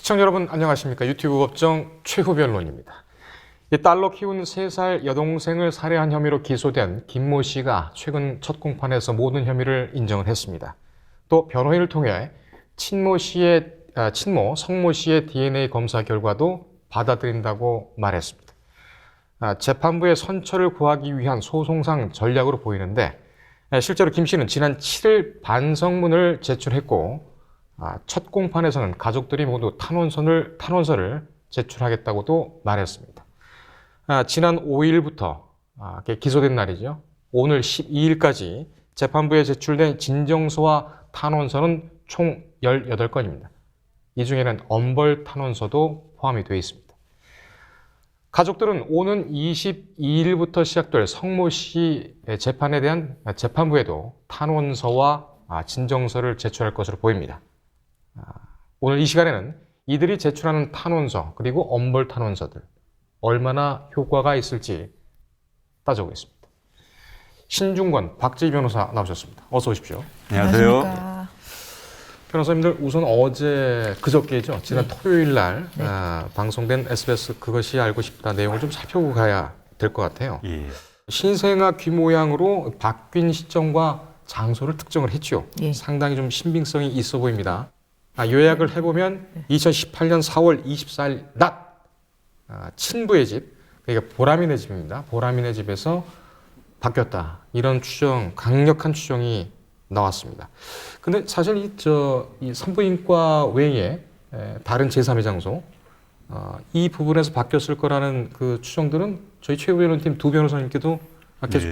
시청자 여러분 안녕하십니까? 유튜브 법정 최후 변론입니다. 딸로 키운 3살 여동생을 살해한 혐의로 기소된 김모 씨가 최근 첫 공판에서 모든 혐의를 인정을 했습니다. 또 변호인을 통해 친모 성모 씨의 DNA 검사 결과도 받아들인다고 말했습니다. 재판부의 선처를 구하기 위한 소송상 전략으로 보이는데 실제로 김 씨는 지난 7일 반성문을 제출했고 첫 공판에서는 가족들이 모두 탄원서를 제출하겠다고도 말했습니다. 지난 5일부터 기소된 날이죠. 오늘 12일까지 재판부에 제출된 진정서와 탄원서는 총 18건입니다. 이 중에는 엄벌 탄원서도 포함이 되어 있습니다. 가족들은 오는 22일부터 시작될 성모 씨 재판에 대한 재판부에도 탄원서와 진정서를 제출할 것으로 보입니다. 오늘 이 시간에는 이들이 제출하는 탄원서 그리고 엄벌 탄원서들 얼마나 효과가 있을지 따져보겠습니다. 신중권 박지희 변호사 나오셨습니다. 어서 오십시오. 안녕하세요. 안녕하십니까. 변호사님들 우선 그저께죠. 지난 토요일 날 방송된 SBS 그것이 알고 싶다 내용을 좀 살펴보고 가야 될 것 같아요. 예. 신생아 귀 모양으로 바뀐 시점과 장소를 특정을 했죠. 예. 상당히 좀 신빙성이 있어 보입니다. 요약을 해보면 2018년 4월 24일 낮 친부의 집, 그러니까 보람이네 집입니다. 보람이네 집에서 바뀌었다. 이런 강력한 추정이 나왔습니다. 근데 사실 이 산부인과 외에 다른 제3의 장소, 이 부분에서 바뀌었을 거라는 그 추정들은 저희 최후 변호팀 두 변호사님께도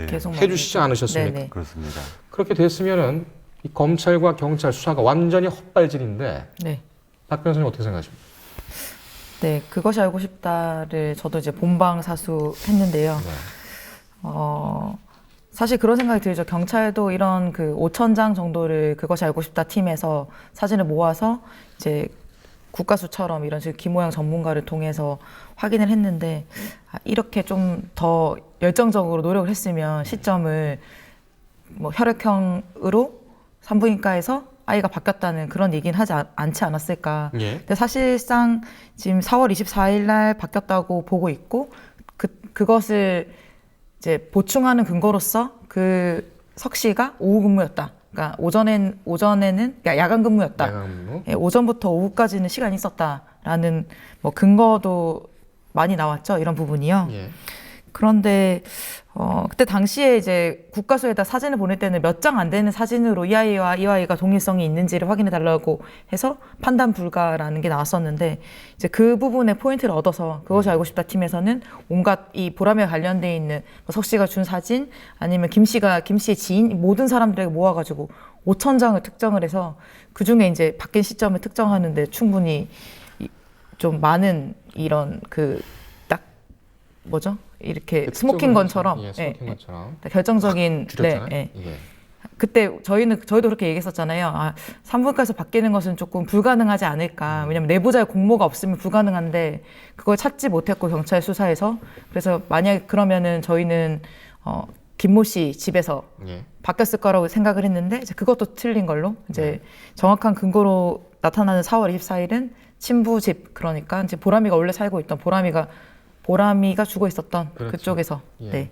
계속 해주시지 않으셨습니까? 네네. 그렇습니다. 그렇게 됐으면은 이 검찰과 경찰 수사가 완전히 헛발질인데 네. 박 변호사님 어떻게 생각하십니까? 네, 그것이 알고 싶다를 저도 이제 본방사수 했는데요. 네. 사실 그런 생각이 들죠. 경찰도 이런 그 5,000장 정도를 그것이 알고 싶다 팀에서 사진을 모아서 이제 국가수처럼 이런 식으로 기모양 전문가를 통해서 확인을 했는데 이렇게 좀 더 열정적으로 노력을 했으면 시점을 뭐 혈액형으로 산부인과에서 아이가 바뀌었다는 그런 얘기는 하지 않지 않았을까. 예. 근데 사실상 지금 4월 24일 날 바뀌었다고 보고 있고 그것을 이제 보충하는 근거로서 그 석 씨가 오후 근무였다. 그러니까 오전에는 그러니까 야간 근무였다. 야간 근무? 예, 오전부터 오후까지는 시간이 있었다라는 뭐 근거도 많이 나왔죠. 이런 부분이요. 예. 그런데 그때 당시에 이제 국가수에다 사진을 보낼 때는 몇 장 안 되는 사진으로 이 아이와 이 아이가 동일성이 있는지를 확인해 달라고 해서 판단 불가라는 게 나왔었는데 이제 그 부분에 포인트를 얻어서 그것이 알고 싶다 팀에서는 온갖 이 보람에 관련돼 있는 석 씨가 준 사진 아니면 김 씨의 지인 모든 사람들에게 모아가지고 5,000장을 특정을 해서 그 중에 이제 바뀐 시점을 특정하는데 충분히 좀 많은 이런 뭐죠? 이렇게 스모킹 건처럼, 예, 스모킹 건처럼 결정적인, 줄였잖아요. 네. 예. 그때 저희도 그렇게 얘기했었잖아요. 산부인과에서 바뀌는 것은 조금 불가능하지 않을까. 왜냐면 내부자의 공모가 없으면 불가능한데 그걸 찾지 못했고 경찰 수사에서 그래서 만약에 그러면은 저희는 김모 씨 집에서 예. 바뀌었을 거라고 생각을 했는데 이제 그것도 틀린 걸로 이제 정확한 근거로 나타나는 4월 24일은 친부 집 그러니까 이제 보람이가 원래 살고 있던 보람이가 죽어 있었던 그렇죠. 그쪽에서 예. 네.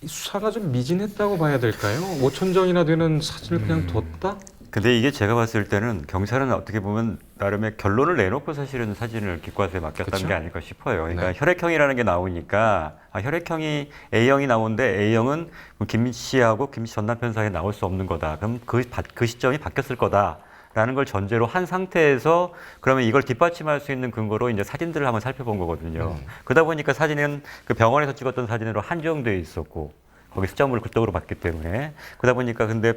이 수사가 좀 미진했다고 봐야 될까요? 5,000장이나 되는 사진을 그냥 뒀다? 근데 이게 제가 봤을 때는 경찰은 어떻게 보면 나름의 결론을 내놓고 사실은 사진을 기과수에 맡겼다는 그쵸? 게 아닐까 싶어요. 그러니까 네. 혈액형이라는 게 나오니까 혈액형이 A형이 나오는데 A형은 김 씨하고 김 씨 전 남편 사이에 나올 수 없는 거다. 그럼 그 시점이 바뀌었을 거다. 라는 걸 전제로 한 상태에서 그러면 이걸 뒷받침할 수 있는 근거로 이제 사진들을 한번 살펴본 거거든요. 그러다 보니까 사진은 그 병원에서 찍었던 사진으로 한정되어 있었고 거기 수점을 그쪽으로 봤기 때문에 그러다 보니까 근데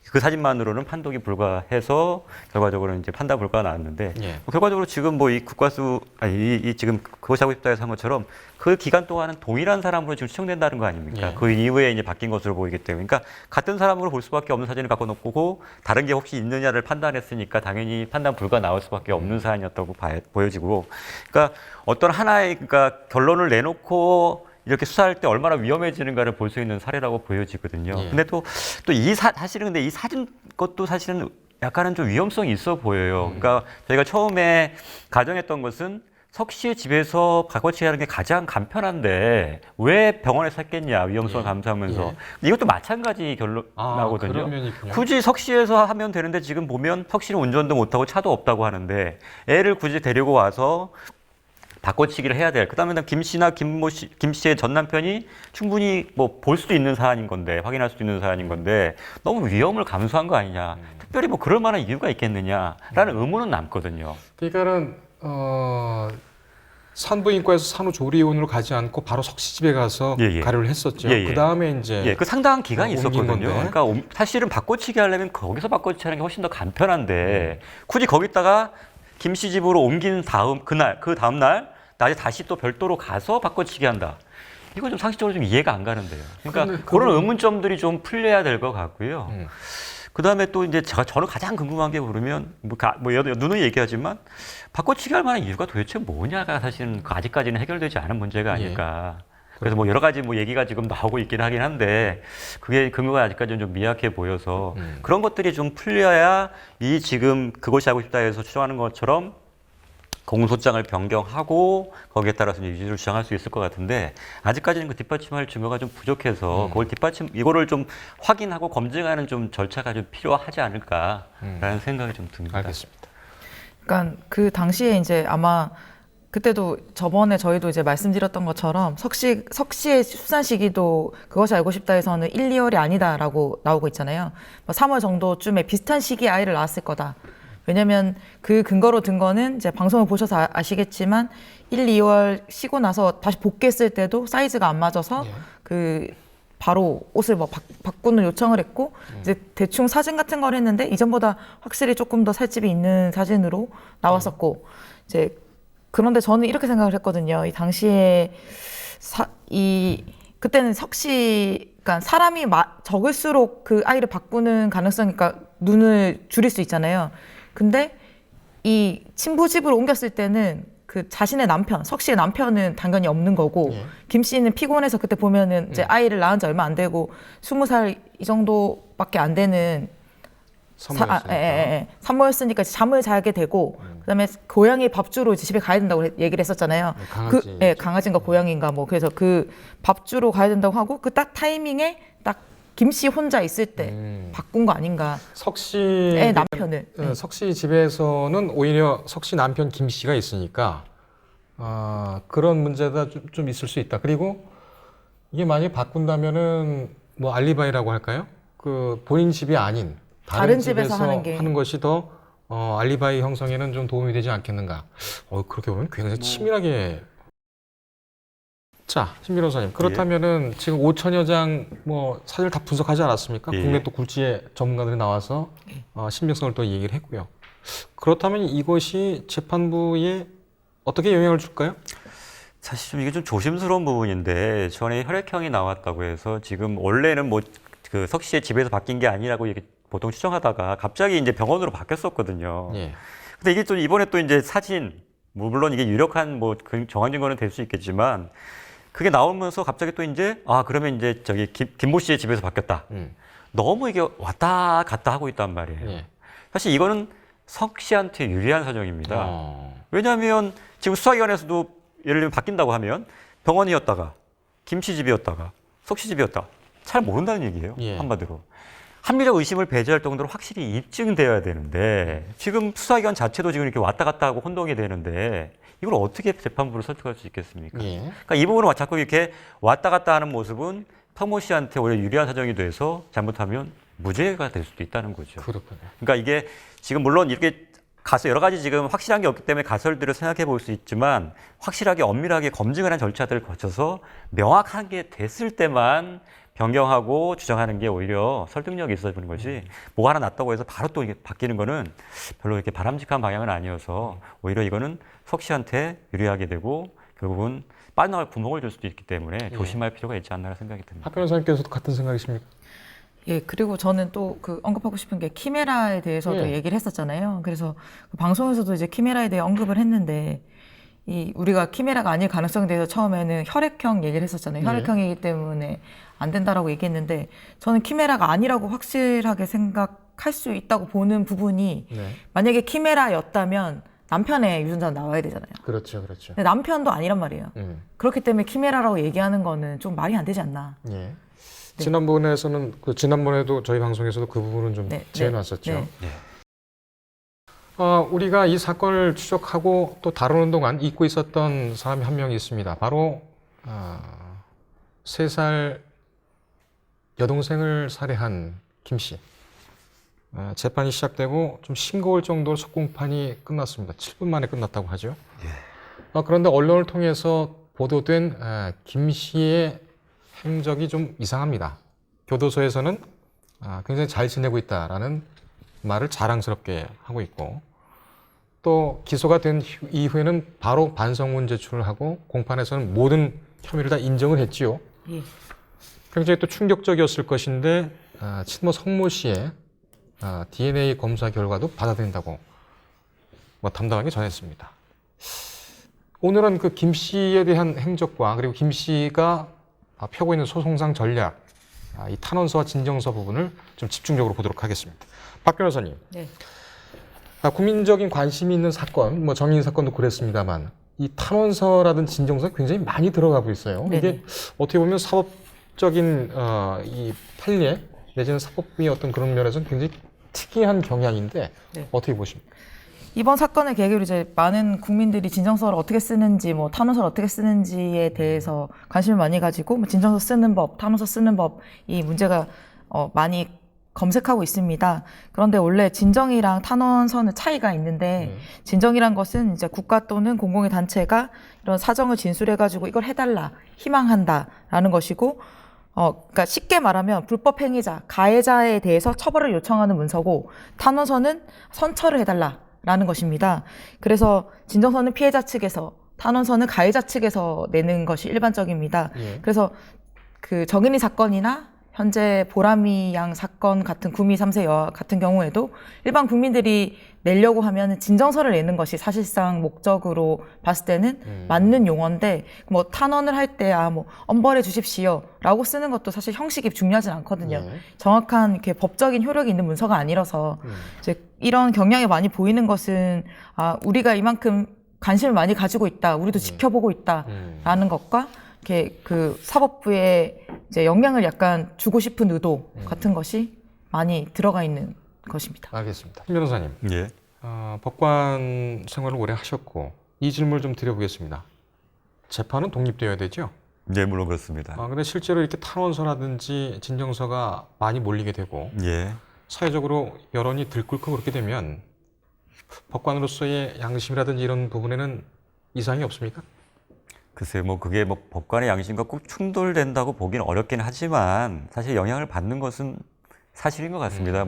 그 사진만으로는 판독이 불가해서 결과적으로 이제 판단 불가가 나왔는데 예. 결과적으로 지금 뭐 이 국과수 이 지금 그것이 하고 싶다에서 한 것처럼 그 기간 동안은 동일한 사람으로 지금 추정된다는 거 아닙니까? 예. 그 이후에 이제 바뀐 것으로 보이기 때문에 그러니까 같은 사람으로 볼 수밖에 없는 사진을 갖고 놓고 다른 게 혹시 있느냐를 판단했으니까 당연히 판단 불가 나올 수밖에 없는 사안이었다고 보여지고 그러니까 어떤 하나의 그러니까 결론을 내놓고 이렇게 수사할 때 얼마나 위험해지는가를 볼 수 있는 사례라고 보여지거든요. 예. 근데 또 사실은 근데 이 사진 것도 사실은 약간은 좀 위험성이 있어 보여요. 그러니까 저희가 처음에 가정했던 것은 석 씨의 집에서 바꿔치기 하는 게 가장 간편한데 왜 병원에서 했겠냐, 위험성을 감수하면서. 근데 이것도 마찬가지 결론 나오거든요. 그런 면이 있군요. 굳이 석 씨에서 하면 되는데 지금 보면 석 씨는 운전도 못하고 차도 없다고 하는데 애를 굳이 데리고 와서 바꿔치기를 해야 될. 그다음에 김 씨나 김 씨의 전 남편이 충분히 뭐 볼 수도 있는 사안인 건데, 확인할 수도 있는 사안인 건데 너무 위험을 감수한 거 아니냐. 특별히 뭐 그럴 만한 이유가 있겠느냐라는 의문은 남거든요. 그러니까는 산부인과에서 산후조리원으로 가지 않고 바로 석 씨 집에 가서 예, 예. 가려를 했었죠. 예, 예. 그 다음에 이제 그 상당한 기간이 옮긴 있었거든요. 건데. 그러니까 사실은 바꿔치기 하려면 거기서 바꿔치기 하는 게 훨씬 더 간편한데 굳이 거기다가 김 씨 집으로 옮긴 다음 그 다음 날 낮에 다시 또 별도로 가서 바꿔치기 한다. 이건 좀 상식적으로 좀 이해가 안 가는데요. 그러니까 그런데 그런 의문점들이 좀 풀려야 될 것 같고요. 음. 그다음에 또 이제 저는 가장 궁금한 게 그러면 누누이 얘기하지만 바꿔치기 할 만한 이유가 도대체 뭐냐가 사실은 아직까지는 해결되지 않은 문제가 아닐까. 그래서 뭐 여러 가지 뭐 얘기가 지금 나오고 있긴 하긴 한데 그게 근거가 아직까지는 좀 미약해 보여서 그런 것들이 좀 풀려야 이 지금 그것이 하고 싶다 해서 추정하는 것처럼 공소장을 변경하고 거기에 따라서 이제 유지를 주장할 수 있을 것 같은데 아직까지는 그 뒷받침할 증거가 좀 부족해서 그걸 이거를 좀 확인하고 검증하는 좀 절차가 좀 필요하지 않을까라는 생각이 좀 듭니다. 알겠습니다. 그러니까 그 당시에 이제 아마 그때도 저번에 저희도 이제 말씀드렸던 것처럼 석 씨의 출산 시기도 그것이 알고 싶다 해서는 1, 2월이 아니다라고 나오고 있잖아요. 뭐 3월 정도쯤에 비슷한 시기에 아이를 낳았을 거다. 왜냐면 그 근거로 든 거는 이제 방송을 보셔서 아시겠지만 1, 2월 쉬고 나서 다시 복귀했을 때도 사이즈가 안 맞아서 그 바로 옷을 뭐 바꾸는 요청을 했고 이제 대충 사진 같은 걸 했는데 이전보다 확실히 조금 더 살집이 있는 사진으로 나왔었고 이제 그런데 저는 이렇게 생각을 했거든요. 이 당시에 그때는 그러니까 사람이 적을수록 그 아이를 바꾸는 가능성이, 그러니까 눈을 줄일 수 있잖아요. 근데 이 친부 집으로 옮겼을 때는 그 자신의 남편, 석 씨의 남편은 당연히 없는 거고 김 씨는 피곤해서 그때 보면은 이제 아이를 낳은 지 얼마 안 되고 20살 이 정도밖에 안 되는 산모였으니까 잠을 자게 되고 그다음에 고양이 밥 주러 이제 집에 가야 된다고 얘기를 했었잖아요. 강아지인가 고양이인가 뭐 그래서 그 밥 주러 가야 된다고 하고 그 딱 타이밍에 딱 김 씨 혼자 있을 때 바꾼 거 아닌가. 석 씨의 남편을. 석 씨 집에서는 오히려 석 씨 남편 김 씨가 있으니까 그런 문제가 좀 있을 수 있다. 그리고 이게 만약에 바꾼다면은 뭐 알리바이라고 할까요? 그 본인 집이 아닌 다른 집에서 하는 것이 더 알리바이 형성에는 좀 도움이 되지 않겠는가. 그렇게 보면 굉장히 치밀하게. 자, 신 변호사님. 그렇다면은 지금 5천여 장 뭐 사진을 다 분석하지 않았습니까? 국내 또 굴지의 전문가들이 나와서 신빙성을 또 얘기를 했고요. 그렇다면 이것이 재판부에 어떻게 영향을 줄까요? 사실 좀 이게 좀 조심스러운 부분인데 전에 혈액형이 나왔다고 해서 지금 원래는 뭐 그 석 씨의 집에서 바뀐 게 아니라고 보통 추정하다가 갑자기 이제 병원으로 바뀌었었거든요. 근데 이게 또 이번에 또 이제 사진, 물론 이게 유력한 뭐 정황 증거는 될 수 있겠지만 그게 나오면서 갑자기 또 이제 그러면 이제 저기 김모 씨의 집에서 바뀌었다. 너무 이게 왔다 갔다 하고 있단 말이에요. 사실 이거는 석 씨한테 유리한 사정입니다. 왜냐하면 지금 수사기관에서도 예를 들면 바뀐다고 하면 병원이었다가 김 씨 집이었다가 석 씨 집이었다. 잘 모른다는 얘기예요. 한마디로. 합리적 의심을 배제할 정도로 확실히 입증되어야 되는데 지금 수사기관 자체도 지금 이렇게 왔다 갔다 하고 혼동이 되는데 이걸 어떻게 재판부를 설득할 수 있겠습니까? 그러니까 이 부분은 자꾸 이렇게 왔다 갔다 하는 모습은 성모 씨한테 오히려 유리한 사정이 돼서 잘못하면 무죄가 될 수도 있다는 거죠. 그렇군요. 그러니까 이게 지금 물론 이렇게 여러 가지 지금 확실한 게 없기 때문에 가설들을 생각해 볼 수 있지만 확실하게 엄밀하게 검증을 한 절차들을 거쳐서 명확하게 됐을 때만 변경하고 주장하는 게 오히려 설득력이 있어 보는 것이 뭐가 하나 났다고 해서 바로 또 이게 바뀌는 거는 별로 이렇게 바람직한 방향은 아니어서 오히려 이거는 석 씨한테 유리하게 되고 결국은 빠져나갈 구멍을 줄 수도 있기 때문에 조심할 필요가 있지 않나 생각이 듭니다. 박 변호사님께서도 같은 생각이십니까? 그리고 저는 또 그 언급하고 싶은 게 키메라에 대해서도 얘기를 했었잖아요. 그래서 그 방송에서도 이제 키메라에 대해 언급을 했는데 우리가 키메라가 아닐 가능성에 대해서 처음에는 혈액형 얘기를 했었잖아요. 혈액형이기 때문에 안 된다라고 얘기했는데 저는 키메라가 아니라고 확실하게 생각을 생각할 수 있다고 보는 부분이 네. 만약에 키메라였다면 남편의 유전자는 나와야 되잖아요. 그렇죠, 그렇죠. 근데 남편도 아니란 말이에요. 그렇기 때문에 키메라라고 얘기하는 거는 좀 말이 안 되지 않나. 예. 지난번에서는 지난번에도 저희 방송에서도 그 부분은 좀 네, 재해놨었죠. 네. 네. 우리가 이 사건을 추적하고 또 다루는 동안 잊고 있었던 사람이 한 명 있습니다. 바로 3살 여동생을 살해한 김 씨. 재판이 시작되고 좀 싱거울 정도로 속공판이 끝났습니다. 7분 만에 끝났다고 하죠. 그런데 언론을 통해서 보도된 김 씨의 행적이 좀 이상합니다. 교도소에서는 굉장히 잘 지내고 있다라는 말을 자랑스럽게 하고 있고, 또 기소가 된 이후에는 바로 반성문 제출을 하고 공판에서는 모든 혐의를 다 인정을 했지요. 예. 굉장히 또 충격적이었을 것인데 친모 성모 씨의 DNA 검사 결과도 받아들인다고 담당하게 전했습니다. 오늘은 그 김 씨에 대한 행적과 그리고 김 씨가 펴고 있는 소송상 전략, 이 탄원서와 진정서 부분을 좀 집중적으로 보도록 하겠습니다. 박 변호사님, 네. 국민적인 관심이 있는 사건, 정의인 사건도 그랬습니다만 이 탄원서라든 진정서가 굉장히 많이 들어가고 있어요. 네네. 이게 어떻게 보면 사법적인 이 판례 내지는 사법부의 어떤 그런 면에서는 굉장히 특이한 경향인데 네. 어떻게 보십니까? 이번 사건을 계기로 이제 많은 국민들이 진정서를 어떻게 쓰는지, 탄원서를 어떻게 쓰는지에 대해서 관심을 많이 가지고 진정서 쓰는 법, 탄원서 쓰는 법, 이 문제가 많이 검색하고 있습니다. 그런데 원래 진정이랑 탄원서는 차이가 있는데 진정이란 것은 이제 국가 또는 공공의 단체가 이런 사정을 진술해가지고 이걸 해달라, 희망한다라는 것이고, 그러니까 쉽게 말하면 불법 행위자, 가해자에 대해서 처벌을 요청하는 문서고, 탄원서는 선처를 해달라라는 것입니다. 그래서 진정서는 피해자 측에서, 탄원서는 가해자 측에서 내는 것이 일반적입니다. 예. 그래서 그 정인이 사건이나 현재 보람이 양 사건 같은 구미 3세 여아 같은 경우에도 일반 국민들이 내려고 하면 진정서를 내는 것이 사실상 목적으로 봤을 때는 맞는 용어인데, 탄원을 할 때 엄벌해 주십시오라고 쓰는 것도 사실 형식이 중요하진 않거든요. 네. 정확한 이렇게 법적인 효력이 있는 문서가 아니라서 이제 이런 경향이 많이 보이는 것은 우리가 이만큼 관심을 많이 가지고 있다, 우리도 지켜보고 있다라는 것과 이렇게 그 사법부에 이제 영향을 약간 주고 싶은 의도 같은 것이 많이 들어가 있는 것입니다. 알겠습니다. 김 변호사님, 예. 법관 생활을 오래 하셨고 이 질문을 좀 드려보겠습니다. 재판은 독립되어야 되죠? 네, 물론 그렇습니다. 근데 실제로 이렇게 탄원서라든지 진정서가 많이 몰리게 되고 예. 사회적으로 여론이 들끓고 그렇게 되면 법관으로서의 양심이라든지 이런 부분에는 이상이 없습니까? 글쎄요, 그게 법관의 양심과 꼭 충돌된다고 보기는 어렵긴 하지만 사실 영향을 받는 것은 사실인 것 같습니다.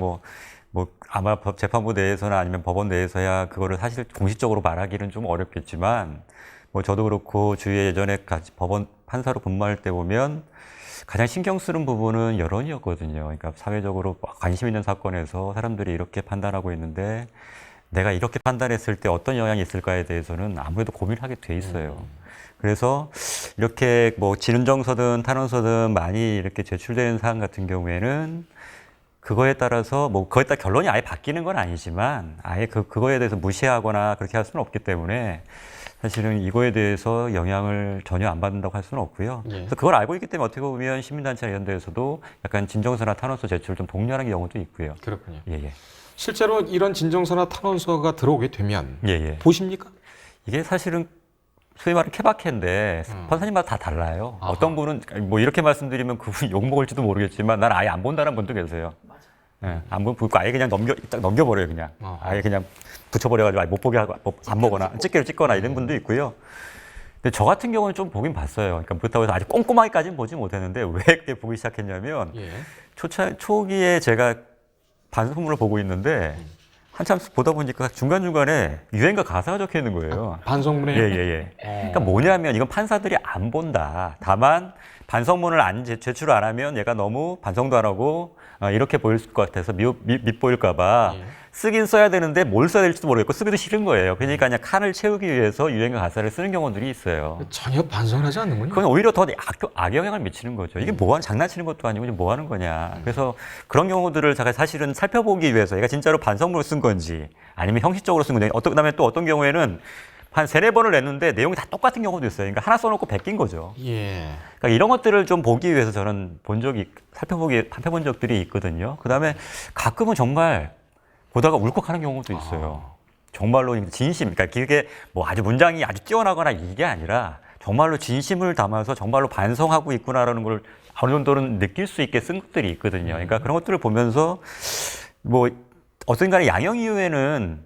아마 재판부 내에서나 아니면 법원 내에서야 그거를 사실 공식적으로 말하기는 좀 어렵겠지만, 저도 그렇고 주위에 예전에 같이 법원 판사로 근무할 때 보면 가장 신경 쓰는 부분은 여론이었거든요. 그러니까 사회적으로 관심 있는 사건에서 사람들이 이렇게 판단하고 있는데 내가 이렇게 판단했을 때 어떤 영향이 있을까에 대해서는 아무래도 고민하게 돼 있어요. 그래서 이렇게 진정서든 탄원서든 많이 이렇게 제출되는 사안 같은 경우에는 그거에 따라서 그거에 따라 결론이 아예 바뀌는 건 아니지만 아예 그거에 대해서 무시하거나 그렇게 할 수는 없기 때문에 사실은 이거에 대해서 영향을 전혀 안 받는다고 할 수는 없고요. 예. 그래서 그걸 알고 있기 때문에 어떻게 보면 시민단체나 이런 데에서도 약간 진정서나 탄원서 제출을 좀 독려하는 경우도 있고요. 그렇군요. 예. 실제로 이런 진정서나 탄원서가 들어오게 되면 예. 보십니까? 이게 사실은 소위 말하는 케바케인데 판사님마다 다 달라요. 아하. 어떤 분은 이렇게 말씀드리면 그분이 욕먹을지도 모르겠지만 난 아예 안 본다는 분도 계세요. 예, 안 보고 아예 그냥 넘겨버려요. 그냥 아하. 아예 그냥 붙여버려가지고 아예 못 보게 하고 안 보거나 찍기를 찍거나 이런 분도 있고요. 근데 저 같은 경우는 좀 보긴 봤어요. 그러니까 그렇다고 해서 아주 꼼꼼하게까지는 보지 못했는데 왜 그때 보기 시작했냐면 예. 초기에 제가 반성문을 보고 있는데 한참 보다 보니까 중간중간에 유행가 가사가 적혀 있는 거예요. 반성문에 예. 그러니까 뭐냐면 이건 판사들이 안 본다. 다만 반성문을 제출을 안 하면 얘가 너무 반성도 안 하고 이렇게 보일 것 같아서 밉보일까 봐 예. 쓰긴 써야 되는데 뭘 써야 될지도 모르겠고 쓰기도 싫은 거예요. 그러니까 그냥 칸을 채우기 위해서 유행가 가사를 쓰는 경우들이 있어요. 전혀 반성을 하지 않는군요. 그건 오히려 더 악영향을 미치는 거죠. 이게 뭐 하는, 장난치는 것도 아니고 뭐 하는 거냐. 그래서 그런 경우들을 제가 사실은 살펴보기 위해서 얘가 진짜로 반성문을 쓴 건지 아니면 형식적으로 쓴 건지 그다음에 또 어떤 경우에는 한 3-4번을 냈는데 내용이 다 똑같은 경우도 있어요. 그러니까 하나 써놓고 베낀 거죠. 예. 그러니까 이런 것들을 좀 보기 위해서 저는 살펴본 적들이 있거든요. 그다음에 가끔은 정말 보다가 울컥하는 경우도 있어요. 정말로 진심, 그러니까 그게 뭐 아주 문장이 아주 뛰어나거나 이게 아니라 정말로 진심을 담아서 정말로 반성하고 있구나라는 걸 어느 정도는 느낄 수 있게 쓴 것들이 있거든요. 그러니까 그런 것들을 보면서 뭐 어떤 간에 양형 이후에는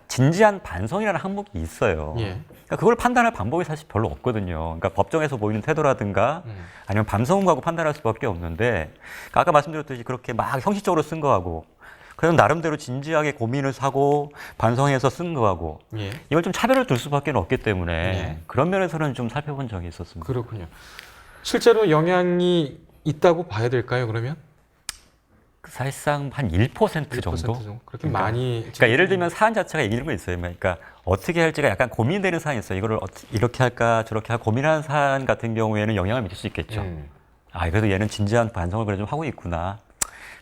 진지한 반성이라는 항목이 있어요. 예. 그러니까 그걸 판단할 방법이 사실 별로 없거든요. 그러니까 법정에서 보이는 태도라든가 아니면 반성문하고 판단할 수밖에 없는데 그러니까 아까 말씀드렸듯이 그렇게 막 형식적으로 쓴 거하고 그래서 나름대로 진지하게 고민을 하고 반성해서 쓴 거하고 예. 이걸 좀 차별을 둘 수밖에 없기 때문에 예. 그런 면에서는 좀 살펴본 적이 있었습니다. 그렇군요. 실제로 영향이 있다고 봐야 될까요, 그러면? 사실상 한 1% 1% 정도? 그렇게 많이. 그러니까 예를 들면 사안 자체가 이런 거 있어요. 그러니까 어떻게 할지가 약간 고민되는 사안이 있어요. 이거를 이렇게 할까 저렇게 할까 고민하는 사안 같은 경우에는 영향을 미칠 수 있겠죠. 아, 그래도 얘는 진지한 반성을 그래도 좀 하고 있구나.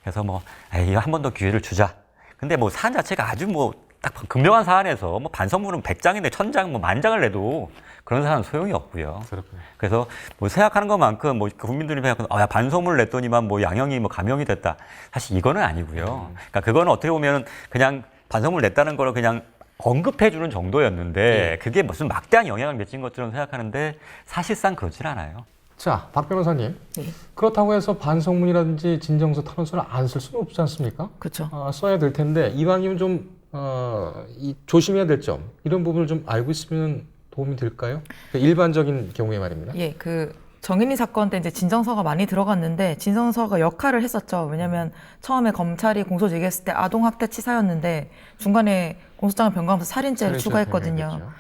그래서 뭐, 이거 한 번 더 기회를 주자. 근데 뭐 사안 자체가 아주 뭐 딱 극명한 사안에서 뭐 반성문은 100장인데 1000장 뭐 10,000장을 내도 그런 사안은 소용이 없고요. 그렇군요. 그래서 뭐 생각하는 것만큼 뭐 국민들이 생각하는 야, 반성문을 냈더니만 뭐 양형이 뭐 감형이 됐다. 사실 이거는 아니고요. 그러니까 그거는 어떻게 보면 그냥 반성문을 냈다는 거를 그냥 언급해 주는 정도였는데 그게 무슨 막대한 영향을 미친 것처럼 생각하는데 사실상 그렇진 않아요. 자, 박 변호사님. 네. 그렇다고 해서 반성문이라든지 진정서 탄원서를 안 쓸 수는 없지 않습니까? 그렇죠. 써야 될 텐데 이왕이면 좀 조심해야 될 점 이런 부분을 좀 알고 있으면 도움이 될까요? 일반적인 경우에 말입니다. 예, 그 정인이 사건 때 이제 진정서가 많이 들어갔는데 진정서가 역할을 했었죠. 왜냐하면 처음에 검찰이 공소 제기했을 때 아동학대 치사였는데 중간에 공소장을 변경하면서 살인죄를 추가했거든요. 변경했죠.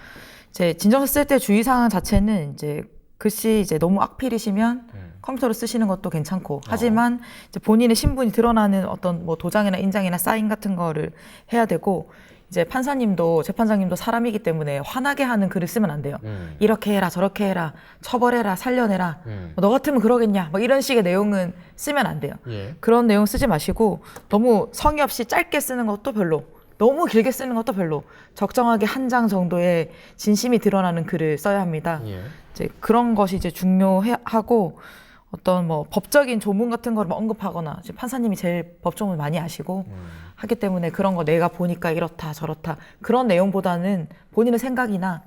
이제 진정서 쓸 때 주의사항 자체는 이제 글씨 이제 너무 악필이시면 컴퓨터로 쓰시는 것도 괜찮고 하지만 이제 본인의 신분이 드러나는 어떤 뭐 도장이나 인장이나 사인 같은 거를 해야 되고 이제 판사님도 재판장님도 사람이기 때문에 화나게 하는 글을 쓰면 안 돼요. 이렇게 해라 저렇게 해라 처벌해라 살려내라 너 같으면 그러겠냐 뭐 이런 식의 내용은 쓰면 안 돼요. 예. 그런 내용 쓰지 마시고 너무 성의 없이 짧게 쓰는 것도 별로 너무 길게 쓰는 것도 별로 적정하게 한 장 정도의 진심이 드러나는 글을 써야 합니다. 예. 이제 그런 것이 이제 중요하고 어떤 뭐 법적인 조문 같은 거를 뭐 언급하거나 이제 판사님이 제일 법조문을 많이 아시고 하기 때문에 그런 거 내가 보니까 이렇다 저렇다 그런 내용보다는 본인의 생각이나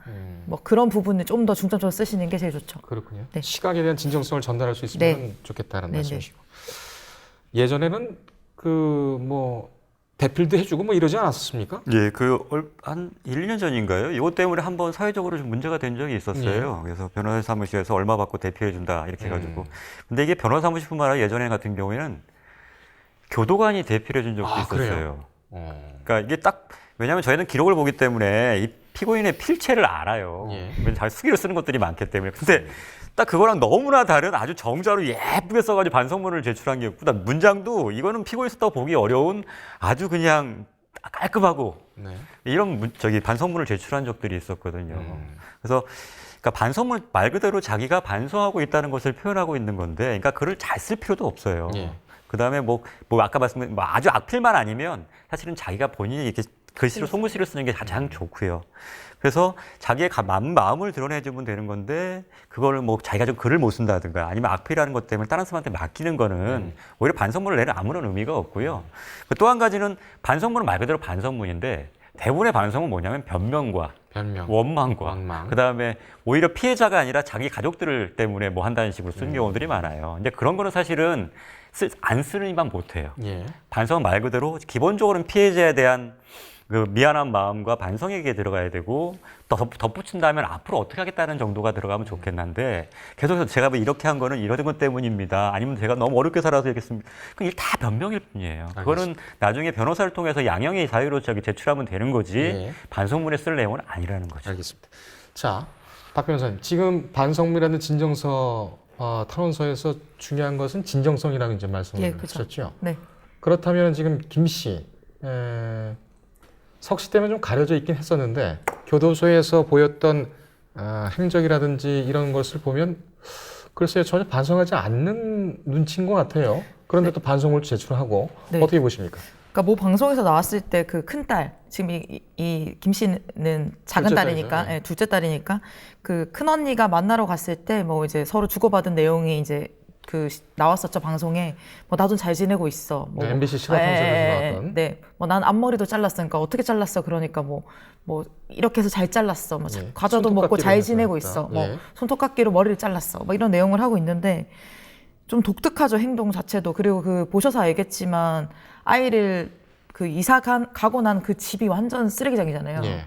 뭐 그런 부분을 좀 더 중점적으로 쓰시는 게 제일 좋죠. 그렇군요. 네. 시각에 대한 진정성을 전달할 수 있으면 네. 좋겠다는 네, 말씀이시고. 예전에는 그 뭐 대필도 해주고 뭐 이러지 않았습니까? 예, 한 1, 2년 전인가요? 이것 때문에 한번 사회적으로 좀 문제가 된 적이 있었어요. 그래서 변호사 사무실에서 얼마 받고 대피해준다 이렇게 해가지고. 근데 이게 변호사 사무실뿐만 아니라 예전에 같은 경우에는 교도관이 대피해준 적도 있었어요. 그래요? 그러니까 이게 딱 왜냐하면 저희는 기록을 보기 때문에 이 피고인의 필체를 알아요. 예. 왜냐면 잘 수기로 쓰는 것들이 많기 때문에. 근데 딱 그거랑 너무나 다른 아주 정자로 예쁘게 써가지고 반성문을 제출한 게 있고, 그다음 문장도 이거는 피고인 썼다고 보기 어려운 아주 그냥 깔끔하고 네. 이런 반성문을 제출한 적들이 있었거든요. 그래서 그러니까 반성문 말 그대로 자기가 반성하고 있다는 것을 표현하고 있는 건데, 그러니까 글을 잘 쓸 필요도 없어요. 예. 그다음에 뭐 아까 말씀드린 뭐 아주 악필만 아니면 사실은 자기가 본인이 이렇게 글씨로 손글씨를 쓰는 게 가장 좋고요. 그래서 자기의 마음을 드러내주면 되는 건데 그거를 뭐 자기가 좀 글을 못 쓴다든가 아니면 악필이라는 것 때문에 다른 사람한테 맡기는 거는 오히려 반성문을 내는 아무런 의미가 없고요. 또 한 가지는 반성문은 말 그대로 반성문인데 대부분의 반성은 뭐냐면 변명. 원망과 그다음에 오히려 피해자가 아니라 자기 가족들 때문에 뭐 한다는 식으로 쓴 경우들이 많아요. 근데 그런 거는 사실은 안 쓰니만 못해요. 예. 반성은 말 그대로 기본적으로는 피해자에 대한 그 미안한 마음과 반성에게 들어가야 되고 또 덧붙인다면 앞으로 어떻게 하겠다는 정도가 들어가면 좋겠는데 계속해서 제가 뭐 이렇게 한 거는 이런 것 때문입니다. 아니면 제가 너무 어렵게 살아서 이렇게 했습니다. 그건 다 변명일 뿐이에요. 알겠습니다. 그거는 나중에 변호사를 통해서 양형의 사유로 제출하면 되는 거지 예. 반성문에 쓸 내용은 아니라는 거죠. 알겠습니다. 자, 박 변호사님, 지금 반성문이라는 진정서 탄원서에서 중요한 것은 진정성이라고 이제 말씀을 예, 그렇죠. 하셨죠. 네. 그렇다면 지금 김 씨 석시 때문에 좀 가려져 있긴 했었는데 교도소에서 보였던 행적이라든지 이런 것을 보면 글쎄요 전혀 반성하지 않는 눈치인 것 같아요. 그런데 또 반성을 제출하고 네. 어떻게 보십니까? 그러니까 뭐 방송에서 나왔을 때 그 큰 딸, 지금 이 김 씨는 작은 둘째 딸이니까, 딸이죠. 네. 예, 둘째 딸이니까 그 큰 언니가 만나러 갔을 때 뭐 이제 서로 주고받은 내용이 이제 나왔었죠 방송에. 뭐 나도 잘 지내고 있어. 뭐 네, MBC 시사통신에서 나왔던. 네, 뭐 난 앞머리도 잘랐으니까 어떻게 잘랐어? 그러니까 뭐 이렇게 해서 잘 잘랐어. 뭐 예. 과자도 먹고 손톱깎이로 잘 해서 지내고 했다. 있어. 뭐 예. 손톱깎이로 머리를 잘랐어. 뭐 이런 내용을 하고 있는데 좀 독특하죠 행동 자체도. 그리고 그 보셔서 알겠지만 아이를 그 가고 난 그 집이 완전 쓰레기장이잖아요. 예.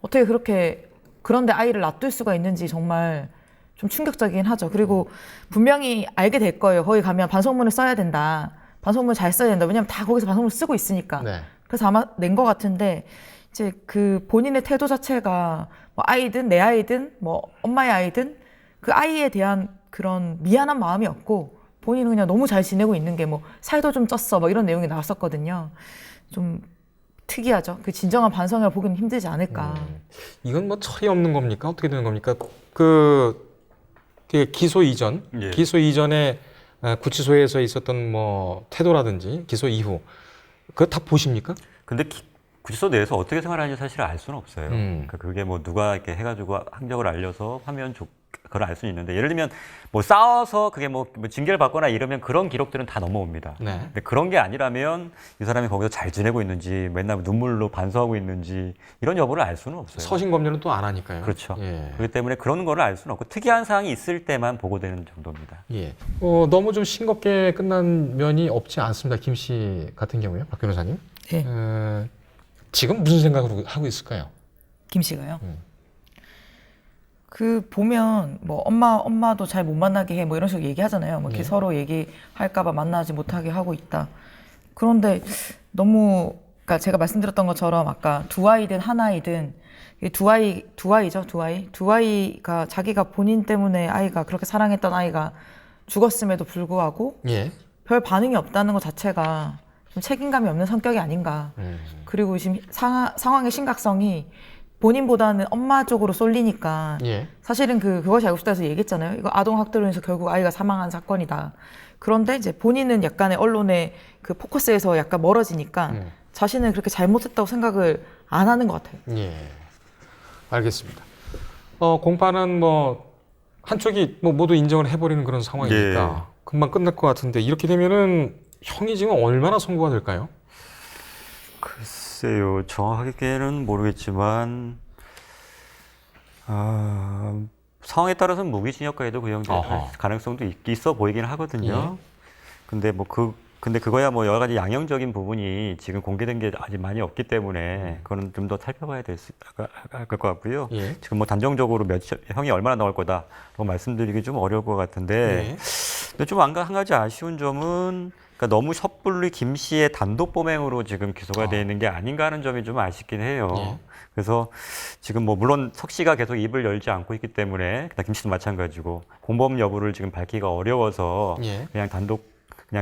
어떻게 그런데 아이를 놔둘 수가 있는지 정말 좀 충격적이긴 하죠. 그리고 분명히 알게 될 거예요. 거기 가면 반성문을 써야 된다. 반성문 잘 써야 된다. 왜냐면 다 거기서 반성문 쓰고 있으니까. 네. 그래서 아마 낸 것 같은데 이제 그 본인의 태도 자체가 뭐 아이든 내 아이든 뭐 엄마의 아이든 그 아이에 대한 그런 미안한 마음이 없고 본인은 그냥 너무 잘 지내고 있는 게 뭐 살도 좀 쪘어 뭐 이런 내용이 나왔었거든요. 좀 특이하죠. 그 진정한 반성을 보기는 힘들지 않을까. 이건 뭐 철이 없는 겁니까? 어떻게 되는 겁니까? 기소 이전, 예. 기소 이전에 구치소에서 있었던 뭐 태도라든지 기소 이후 그거 다 보십니까? 근데 구치소 내에서 어떻게 생활하는지 사실 알 수는 없어요. 그러니까 그게 뭐 누가 이렇게 해가지고 항적을 알려서 하면 그걸 알 수는 있는데 예를 들면 뭐 싸워서 그게 뭐 징계를 받거나 이러면 그런 기록들은 다 넘어옵니다. 네. 근데 그런 게 아니라면 이 사람이 거기서 잘 지내고 있는지 맨날 눈물로 반성하고 있는지 이런 여부를 알 수는 없어요. 서신 검열은 또 안 하니까요. 그렇죠. 예. 그렇기 때문에 그런 거를 알 수는 없고 특이한 사항이 있을 때만 보고되는 정도입니다. 예. 너무 좀 싱겁게 끝난 면이 없지 않습니다. 김 씨 같은 경우요, 박 변호사님. 네. 지금 무슨 생각을 하고 있을까요? 김 씨가요. 그 보면 뭐 엄마도 잘 못 만나게 해 뭐 이런 식으로 얘기하잖아요. 뭐 이렇게 예. 서로 얘기할까봐 만나지 못하게 하고 있다. 그런데 너무 그러니까 제가 말씀드렸던 것처럼 아까 두 아이든 한 아이든 두 아이죠. 두 아이가 자기가 본인 때문에 아이가 그렇게 사랑했던 아이가 죽었음에도 불구하고 예. 별 반응이 없다는 것 자체가 좀 책임감이 없는 성격이 아닌가. 그리고 지금 상황의 심각성이 본인보다는 엄마 쪽으로 쏠리니까 예. 사실은 그것이 알고 싶다해서 얘기했잖아요. 이거 아동 학대로 인해서 결국 아이가 사망한 사건이다. 그런데 이제 본인은 약간의 언론의 그 포커스에서 약간 멀어지니까 자신은 그렇게 잘못했다고 생각을 안 하는 것 같아요. 예. 알겠습니다. 공판은 뭐 한쪽이 뭐 모두 인정을 해버리는 그런 상황이니까 금방 끝날 것 같은데 이렇게 되면은 형이 지금 얼마나 선고가 될까요? 글쎄요, 정확하게는 모르겠지만 상황에 따라서는 무기징역까지도 구형될 가능성도 있어 보이긴 하거든요. 근데 근데 그거야 뭐 여러 가지 양형적인 부분이 지금 공개된 게 아직 많이 없기 때문에 그거는 좀 더 살펴봐야 될 것 같고요. 예. 지금 뭐 단정적으로 형이 얼마나 나올 거다라고 말씀드리기 좀 어려울 것 같은데, 예. 근데 좀 한 가지 아쉬운 점은 그러니까 너무 섣불리 김 씨의 단독 범행으로 지금 기소가 되어 있는 게 아닌가 하는 점이 좀 아쉽긴 해요. 예. 그래서 지금 뭐 물론 석 씨가 계속 입을 열지 않고 있기 때문에 김 씨도 마찬가지고 공범 여부를 지금 밝히기가 어려워서 예. 그냥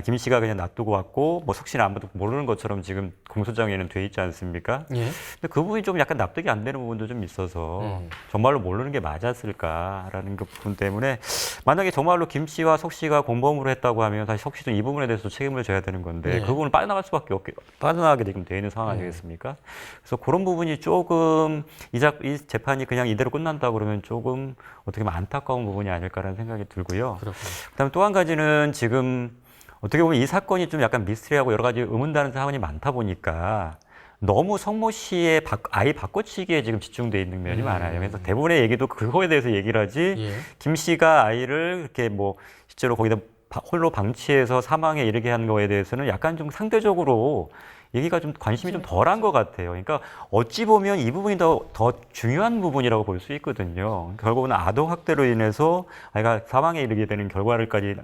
김 씨가 그냥 놔두고 왔고 뭐 석 씨는 아무도 모르는 것처럼 지금 공소장에는 돼 있지 않습니까? 예. 근데 그 부분이 좀 약간 납득이 안 되는 부분도 좀 있어서 정말로 모르는 게 맞았을까라는 그 부분 때문에 만약에 정말로 김 씨와 석 씨가 공범으로 했다고 하면 사실 석 씨도 이 부분에 대해서 책임을 져야 되는 건데 예. 그 부분을 빠져나가게 지금 돼 있는 상황 아니겠습니까? 그래서 그런 부분이 조금 이 재판이 그냥 이대로 끝난다 그러면 조금 어떻게 보면 안타까운 부분이 아닐까라는 생각이 들고요. 그렇군요. 그다음에 또 한 가지는 지금 어떻게 보면 이 사건이 좀 약간 미스터리하고 여러 가지 의문다는 사안이 많다 보니까 너무 성모 씨의 아이 바꿔치기에 지금 집중돼 있는 면이 많아요. 그래서 대부분의 얘기도 그거에 대해서 얘기를 하지 예. 김 씨가 아이를 이렇게 뭐 실제로 거기다 홀로 방치해서 사망에 이르게 한 거에 대해서는 약간 좀 상대적으로 얘기가 좀 관심이 좀 덜한 것 같아요. 그러니까 어찌 보면 이 부분이 더 중요한 부분이라고 볼 수 있거든요. 결국은 아동 학대로 인해서 아이가 사망에 이르게 되는 결과를까지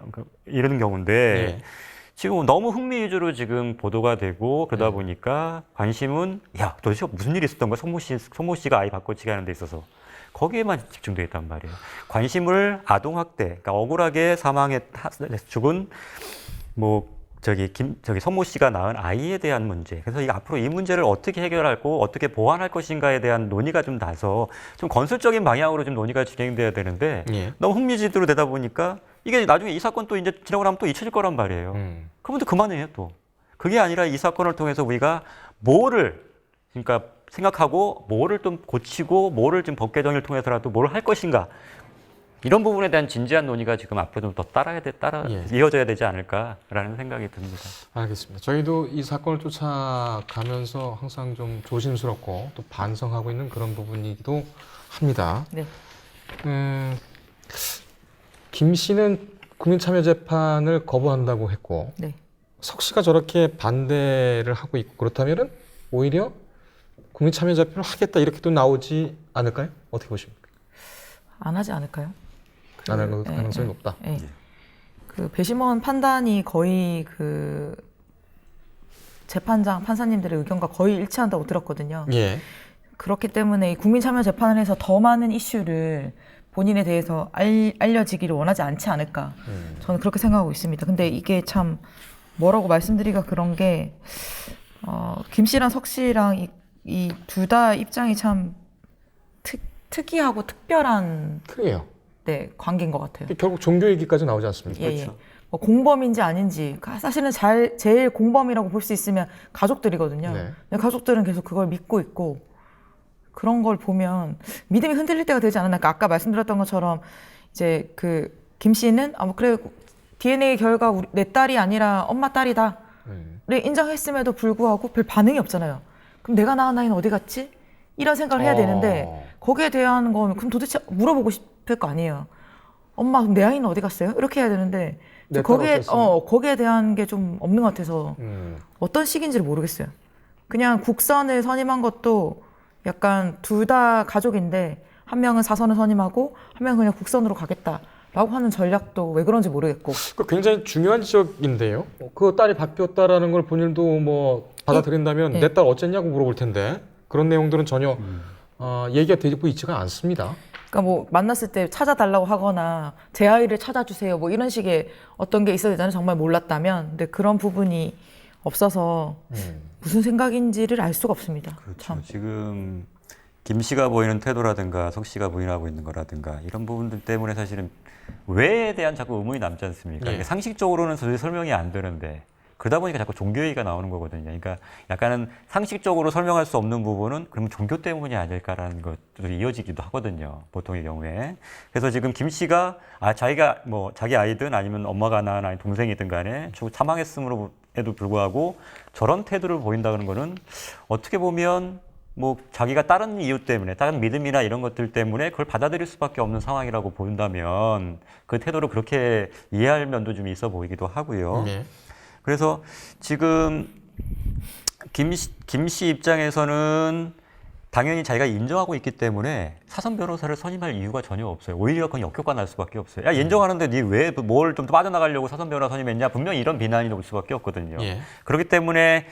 이르는 경우인데 예. 지금 너무 흥미 위주로 지금 보도가 되고 그러다 보니까 관심은 야 도대체 무슨 일이 있었던 거야? 성모 씨가 아이 바꿔치기 하는 데 있어서 거기에만 집중돼 있단 말이에요. 관심을 아동 학대, 그러니까 억울하게 죽은 뭐 저기 손모 씨가 낳은 아이에 대한 문제. 그래서 이 앞으로 이 문제를 어떻게 해결하고 어떻게 보완할 것인가에 대한 논의가 좀 나서 좀 건설적인 방향으로 좀 논의가 진행돼야 되는데 예. 너무 흥미지대로 되다 보니까 이게 나중에 이 사건 또 이제 지나고 나면 또 잊혀질 거란 말이에요. 그러면 또 그만해요 또. 그게 아니라 이 사건을 통해서 우리가 뭐를 그러니까 생각하고 뭐를 좀 고치고 뭐를 좀 법 개정을 통해서라도 뭘 할 것인가. 이런 부분에 대한 진지한 논의가 지금 앞으로 좀 더 예. 이어져야 되지 않을까라는 생각이 듭니다. 알겠습니다. 저희도 이 사건을 쫓아가면서 항상 좀 조심스럽고 또 반성하고 있는 그런 부분이기도 합니다. 네. 김 씨는 국민참여재판을 거부한다고 했고 네. 석 씨가 저렇게 반대를 하고 있고 그렇다면은 오히려 국민참여재판을 하겠다 이렇게 또 나오지 않을까요? 어떻게 보십니까? 안 하지 않을까요? 안 할 예, 가능성이 예, 높다. 예. 그 배심원 판단이 거의 그 재판장 판사님들의 의견과 거의 일치한다고 들었거든요. 예. 그렇기 때문에 이 국민참여재판을 해서 더 많은 이슈를 본인에 대해서 알려지기를 원하지 않지 않을까. 저는 그렇게 생각하고 있습니다. 근데 이게 참 뭐라고 말씀드리기가 그런 게 김 씨랑 석 씨랑 이 둘 다 입장이 참 특이하고 특별한 그래요. 네, 관계인 것 같아요. 결국 종교 얘기까지 나오지 않습니까? 예, 예. 뭐 공범인지 아닌지 사실은 제일 공범이라고 볼 수 있으면 가족들이거든요. 네. 근데 가족들은 계속 그걸 믿고 있고 그런 걸 보면 믿음이 흔들릴 때가 되지 않았나. 그러니까 아까 말씀드렸던 것처럼 이제 그 김 씨는 그래 DNA 결과 내 딸이 아니라 엄마 딸이다. 를 인정했음에도 불구하고 별 반응이 없잖아요. 그럼 내가 낳은 아이는 어디 갔지? 이런 생각을 해야 되는데 거기에 대한 건 그럼 도대체 물어보고 싶을 거 아니에요. 엄마 그럼 내 아이는 어디 갔어요? 이렇게 해야 되는데 내 거기에 딸 어땠어? 거기에 대한 게 좀 없는 것 같아서 어떤 식인지를 모르겠어요. 그냥 국선을 선임한 것도 약간 둘 다 가족인데 한 명은 사선을 선임하고 한 명은 그냥 국선으로 가겠다라고 하는 전략도 왜 그런지 모르겠고. 그 굉장히 중요한 지적인데요. 그 딸이 바뀌었다라는 걸 본인도 뭐 받아들인다면 예. 내 딸 어쨌냐고 물어볼 텐데 그런 내용들은 전혀 얘기가 되고 있지가 않습니다. 그러니까 뭐 만났을 때 찾아달라고 하거나 제 아이를 찾아주세요 뭐 이런 식의 어떤 게 있어야 되잖아요. 정말 몰랐다면. 근데 그런 부분이 없어서 무슨 생각인지를 알 수가 없습니다. 그렇죠. 참. 지금 김 씨가 보이는 태도라든가 석 씨가 부인하고 있는 거라든가 이런 부분들 때문에 사실은 왜에 대한 자꾸 의문이 남지 않습니까? 예. 이게 상식적으로는 도저히 설명이 안 되는데 그러다 보니까 자꾸 종교 얘기가 나오는 거거든요. 그러니까 약간은 상식적으로 설명할 수 없는 부분은 그러면 종교 때문이 아닐까라는 것들이 이어지기도 하거든요. 보통의 경우에. 그래서 지금 김 씨가 자기가 뭐 자기 아이든 아니면 엄마가 낳은 아니 동생이든 간에 사망했음으로 에도 불구하고 저런 태도를 보인다는 거는 어떻게 보면 뭐 자기가 다른 이유 때문에 다른 믿음이나 이런 것들 때문에 그걸 받아들일 수밖에 없는 상황이라고 본다면 그 태도를 그렇게 이해할 면도 좀 있어 보이기도 하고요. 예. 그래서 지금 김 씨 입장에서는 당연히 자기가 인정하고 있기 때문에 사선 변호사를 선임할 이유가 전혀 없어요. 오히려 그건 역효과 날 수밖에 없어요. 야, 인정하는데 니 왜 뭘 좀 빠져나가려고 사선 변호사 선임했냐? 분명히 이런 비난이 올 수밖에 없거든요. 예. 그렇기 때문에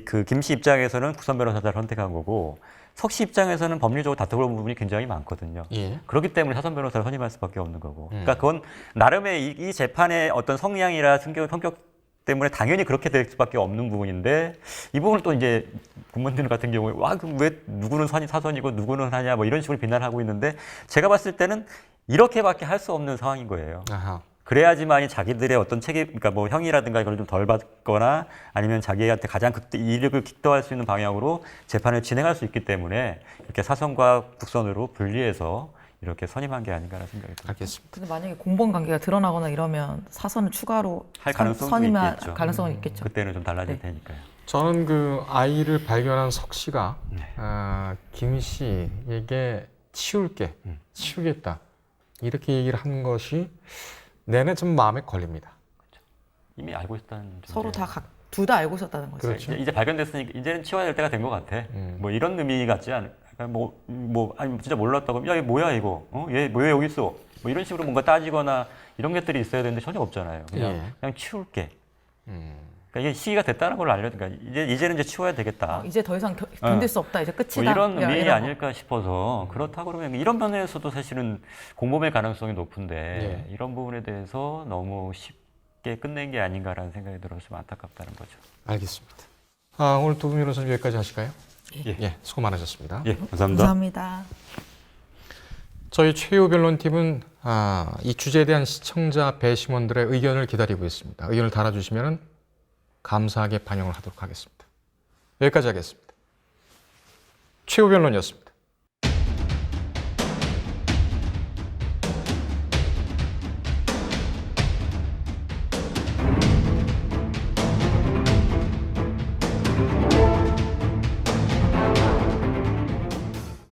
그 김 씨 입장에서는 국선 변호사를 선택한 거고 석 씨 입장에서는 법률적으로 다투는 부분이 굉장히 많거든요. 예. 그렇기 때문에 사선 변호사를 선임할 수밖에 없는 거고. 그러니까 그건 나름의 이 재판의 어떤 성향이라 성격 때문에 당연히 그렇게 될 수밖에 없는 부분인데 이 부분을 또 이제 국민들 같은 경우에 그럼 왜 누구는 사선이고 누구는 하냐 뭐 이런 식으로 비난하고 있는데 제가 봤을 때는 이렇게밖에 할 수 없는 상황인 거예요. 아하. 그래야지만이 자기들의 어떤 책임, 그러니까 뭐 형이라든가 이걸 좀 덜 받거나 아니면 자기한테 가장 이득을 기도할 수 있는 방향으로 재판을 진행할 수 있기 때문에 이렇게 사선과 국선으로 분리해서 이렇게 선임한 게 아닌가라는 생각이 듭니다. 알겠습니다. 근데 만약에 공범 관계가 드러나거나 이러면 사선을 추가로 할 가능성도 선임할 있겠죠. 가능성은 있겠죠. 그때는 좀 달라질 네. 테니까요. 저는 그 아이를 발견한 석 씨가 김 씨에게 치우겠다 이렇게 얘기를 한 것이 내내 좀 마음에 걸립니다. 이미 알고 있었다는 서로 둘 다 알고 있었다는 거죠. 그렇죠. 이제 발견됐으니까 이제는 치워야 될 때가 된 것 같아. 뭐 이런 의미 같지 않을까? 아니 진짜 몰랐다고. 야, 얘 뭐야 이거? 얘 왜 여기 있어? 뭐 이런 식으로 뭔가 따지거나 이런 것들이 있어야 되는데 전혀 없잖아요. 그냥 치울게. 그러니까 이게 시기가 됐다는 걸 그러니까 이제는 이제 치워야 되겠다. 이제 더 이상 견딜 수 없다. 이제 끝이다. 뭐 이런 의미 이런 아닐까 싶어서 그렇다고 그러면 이런 면에서도 사실은 공범의 가능성이 높은데 이런 부분에 대해서 너무 쉽게 끝낸 게 아닌가라는 생각이 들어서 좀 안타깝다는 거죠. 알겠습니다. 오늘 두 분 변호사님 여기까지 하실까요? 예, 수고 많으셨습니다. 예, 감사합니다. 감사합니다. 저희 최후 변론팀은 이 주제에 대한 시청자 배심원들의 의견을 기다리고 있습니다. 의견을 달아주시면 감사하게 반영을 하도록 하겠습니다. 여기까지 하겠습니다. 최후 변론이었습니다.